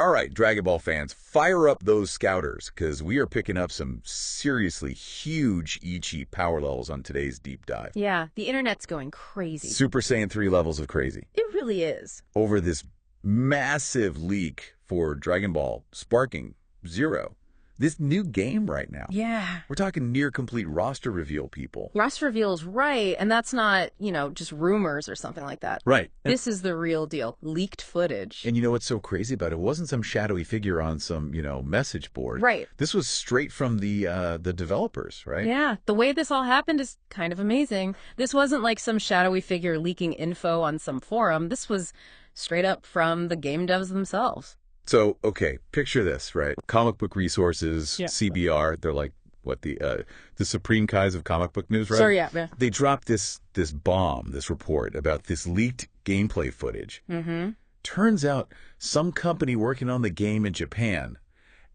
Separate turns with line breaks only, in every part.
All right, Dragon Ball fans, fire up those scouters, because we are picking up some seriously huge Ichi power levels on today's deep dive.
Yeah, the internet's going crazy.
Super Saiyan 3 levels of crazy.
It really is.
Over this massive leak for Dragon Ball Sparking Zero. This new game right now.
Yeah.
We're talking near complete roster reveal, people.
Roster reveal's right, and that's not, just rumors or something like that.
Right.
This is the real deal. Leaked footage.
And you know what's so crazy about it? It wasn't some shadowy figure on some, message board.
Right.
This was straight from the developers, right?
Yeah. The way this all happened is kind of amazing. This wasn't like some shadowy figure leaking info on some forum. This was straight up from the game devs themselves.
So, okay, picture this, right? Comic book resources,
Yeah.
CBR, they're like, what, the Supreme Kais of comic book news, right?
So, yeah.
They dropped this bomb, this report about this leaked gameplay footage.
Mm-hmm.
Turns out some company working on the game in Japan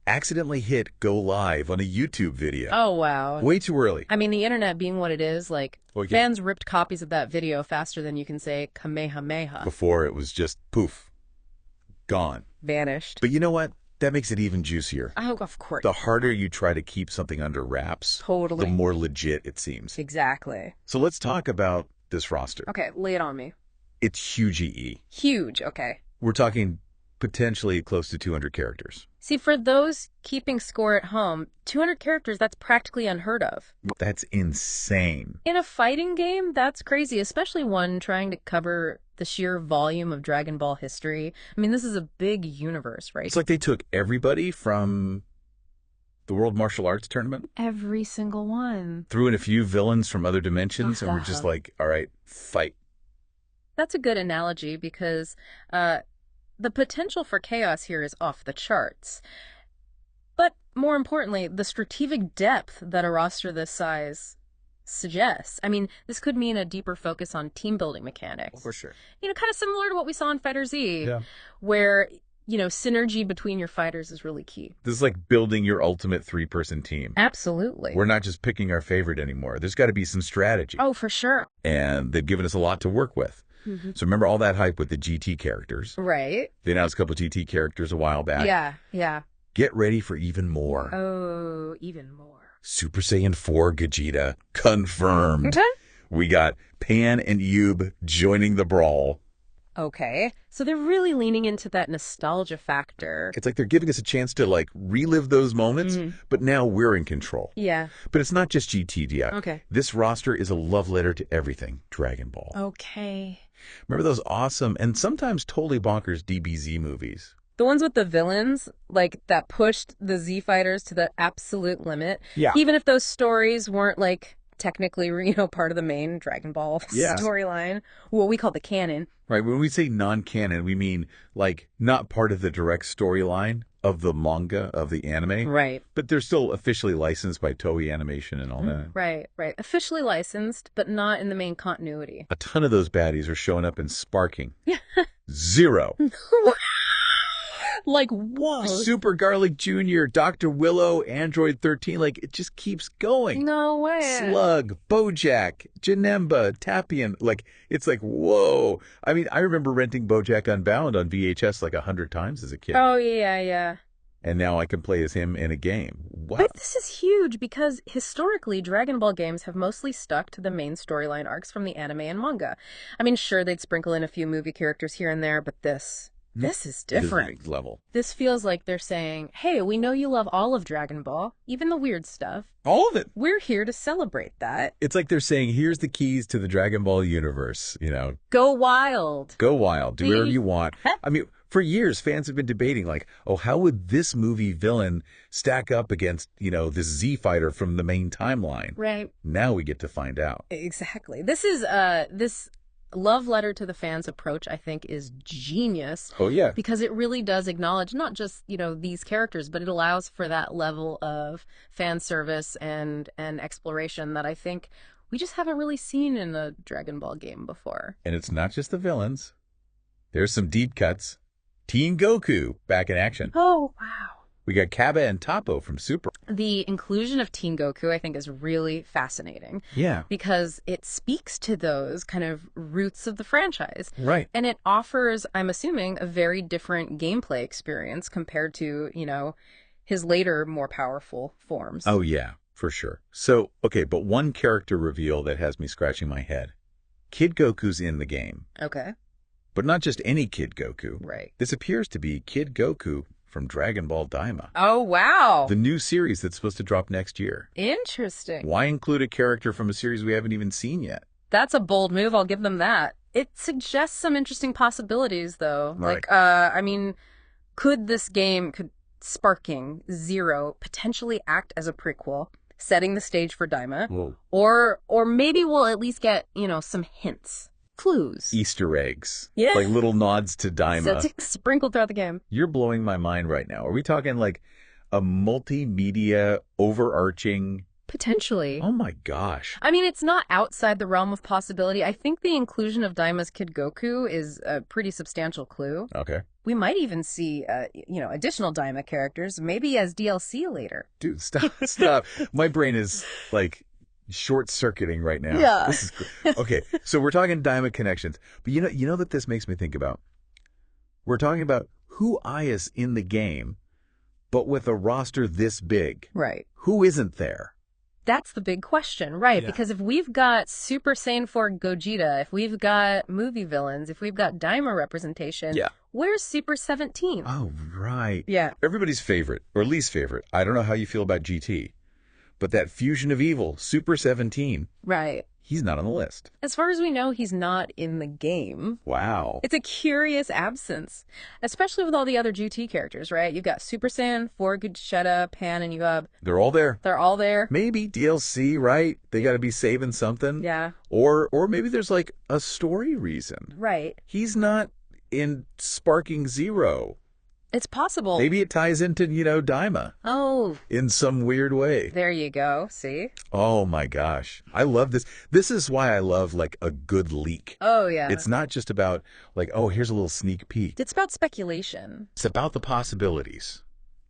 accidentally hit go live on a YouTube video.
Oh, wow.
Way too early.
I mean, the internet being what it is, fans ripped copies of that video faster than you can say Kamehameha.
Before it was just poof, gone.
Vanished.
But you know what? That makes it even juicier.
Oh, of course.
The harder you try to keep something under wraps,
Totally.
the more legit it seems.
Exactly.
So let's talk about this roster.
Okay, lay it on me.
It's huge EE.
Huge, okay.
We're talking potentially close to 200 characters.
See, for those keeping score at home, 200 characters, that's practically unheard of.
That's insane.
In a fighting game, that's crazy, especially one trying to cover the sheer volume of Dragon Ball history. I mean, this is a big universe, right?
It's like they took everybody from the World Martial Arts Tournament.
Every single one.
Threw in a few villains from other dimensions, and we're just like, all right, fight.
That's a good analogy because the potential for chaos here is off the charts. But more importantly, the strategic depth that a roster this size suggests. I mean, this could mean a deeper focus on team building mechanics.
For sure.
Kind of similar to what we saw in Fighter Z,
Yeah.
where, synergy between your fighters is really key.
This is like building your ultimate three-person team.
Absolutely.
We're not just picking our favorite anymore. There's got to be some strategy.
Oh, for sure.
And they've given us a lot to work with.
Mm-hmm.
So remember all that hype with the GT characters.
Right.
They announced a couple of GT characters a while back.
Yeah.
Get ready for even more.
Oh, even more.
Super Saiyan 4 Gogeta confirmed. We got Pan and Yub joining the brawl.
Okay. So they're really leaning into that nostalgia factor.
It's like they're giving us a chance to relive those moments, but now we're in control.
Yeah.
But it's not just GTDI.
Okay.
This roster is a love letter to everything Dragon Ball.
Okay.
Remember those awesome and sometimes totally bonkers DBZ movies?
The ones with the villains, that pushed the Z fighters to the absolute limit.
Yeah.
Even if those stories weren't technically, part of the main Dragon Ball storyline, what we call the canon.
Right. When we say non-canon, we mean not part of the direct storyline of the manga, of the anime.
Right.
But they're still officially licensed by Toei Animation and all that.
Right. Officially licensed, but not in the main continuity.
A ton of those baddies are showing up in Sparking. Zero.
Whoa.
Super Garlic Jr., Dr. Willow, Android 13. It just keeps going.
No way.
Slug, Bojack, Janemba, Tapion. It's whoa. I mean, I remember renting Bojack Unbound on VHS 100 times as a kid.
Oh, yeah.
And now I can play as him in a game. Wow.
But this is huge because historically, Dragon Ball games have mostly stuck to the main storyline arcs from the anime and manga. I mean, sure, they'd sprinkle in a few movie characters here and there, but this is different.
This is level.
This feels like they're saying, hey, we know you love all of Dragon Ball, even the weird stuff.
All of it.
We're here to celebrate that.
It's like they're saying, here's the keys to the Dragon Ball universe.
Go wild.
Go wild. Do whatever you want. I mean, for years, fans have been debating, how would this movie villain stack up against, this Z fighter from the main timeline?
Right.
Now we get to find out.
Exactly. This is, this love letter to the fans approach, I think, is genius.
Oh, yeah.
Because it really does acknowledge not just, these characters, but it allows for that level of fan service and exploration that I think we just haven't really seen in a Dragon Ball game before.
And it's not just the villains. There's some deep cuts. Teen Goku back in action.
Oh, wow.
We got Kaba and Toppo from Super.
The inclusion of Teen Goku, I think, is really fascinating
Yeah.
because it speaks to those kind of roots of the franchise.
Right.
And it offers, I'm assuming, a very different gameplay experience compared to, his later, more powerful forms.
Oh, yeah, for sure. So, okay, but one character reveal that has me scratching my head. Kid Goku's in the game,
Okay.
but not just any Kid Goku.
Right.
This appears to be Kid Goku from Dragon Ball Daima,
Oh, wow.
the new series that's supposed to drop next year.
Interesting.
Why include a character from a series we haven't even seen yet?
That's a bold move. I'll give them that. It suggests some interesting possibilities, though.
Right.
Could Sparking Zero potentially act as a prequel, setting the stage for Daima?
Whoa.
Or maybe we'll at least get, some hints, clues.
Easter eggs.
Yeah.
Like little nods to Daima.
So it's sprinkled throughout the game.
You're blowing my mind right now. Are we talking like a multimedia overarching?
Potentially.
Oh my gosh.
I mean, it's not outside the realm of possibility. I think the inclusion of Daima's Kid Goku is a pretty substantial clue.
Okay.
We might even see, additional Daima characters, maybe as DLC later.
Dude, stop. Stop. My brain is like short-circuiting right now.
Yeah.
This is okay. So we're talking Daima connections. But you know that this makes me think about? We're talking about who is in the game, but with a roster this big.
Right.
Who isn't there?
That's the big question, right?
Yeah.
Because if we've got Super Saiyan 4 Gogeta, if we've got movie villains, if we've got Daima representation,
Yeah.
where's Super 17?
Oh, right.
Yeah.
Everybody's favorite, or least favorite. I don't know how you feel about GT, but that fusion of evil, Super 17,
Right.
he's not on the list.
As far as we know, he's not in the game.
Wow.
It's a curious absence, especially with all the other GT characters, right? You've got Super Saiyan 4 Gogeta, Pan, and Yub.
They're all there.
They're all there.
Maybe DLC, right? They got to be saving something.
Yeah.
Or maybe there's like a story reason.
Right.
He's not in Sparking Zero.
It's possible.
Maybe it ties into, Daima
Oh,
in some weird way.
there you go. See?
Oh my gosh. I love this. This is why I love like a good leak.
Oh, yeah.
It's not just about like, oh, here's a little sneak peek.
It's about speculation.
It's about the possibilities.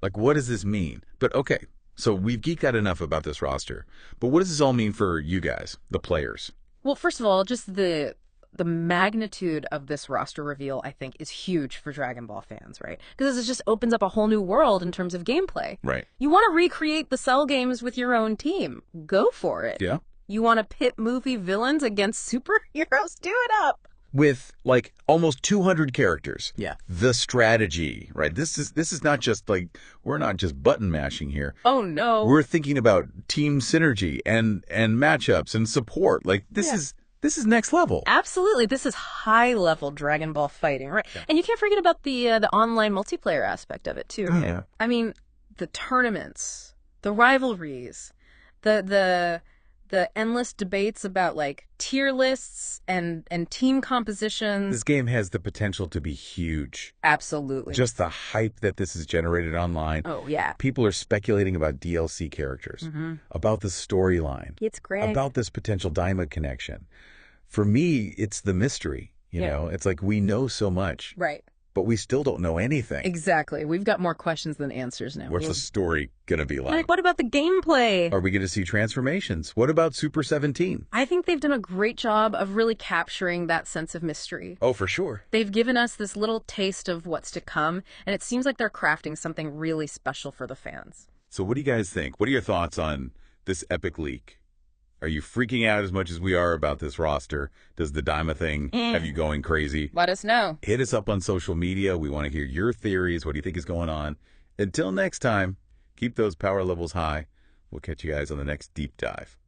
Like, what does this mean? But okay, so we've geeked out enough about this roster. But what does this all mean for you guys, the players?
Well, first of all, just the magnitude of this roster reveal, I think, is huge for Dragon Ball fans, right? Because this just opens up a whole new world in terms of gameplay.
Right.
You want to recreate the Cell games with your own team. Go for it.
Yeah.
You want to pit movie villains against superheroes? Do it up.
With like almost 200 characters.
Yeah.
The strategy, right? This is not just like, we're not just button mashing here.
Oh, no.
We're thinking about team synergy and matchups and support. Like this is next level.
Absolutely. This is high-level Dragon Ball fighting, right? Yeah. And you can't forget about the online multiplayer aspect of it, too.
Yeah.
I mean, the tournaments, the rivalries, the endless debates about, like, tier lists and team compositions.
This game has the potential to be huge.
Absolutely.
Just the hype that this has generated online.
Oh, yeah.
People are speculating about DLC characters, about the storyline,
It's great.
about this potential Daima connection. For me, it's the mystery. You know, it's like we know so much,
Right.
but we still don't know anything.
Exactly. We've got more questions than answers now.
What's the story going to be like?
Like, what about the gameplay?
Are we going to see transformations? What about Super 17?
I think they've done a great job of really capturing that sense of mystery.
Oh, for sure.
They've given us this little taste of what's to come, and it seems like they're crafting something really special for the fans.
So what do you guys think? What are your thoughts on this epic leak? Are you freaking out as much as we are about this roster? Does the Daima thing have you going crazy?
Let us know.
Hit us up on social media. We want to hear your theories. What do you think is going on? Until next time, keep those power levels high. We'll catch you guys on the next deep dive.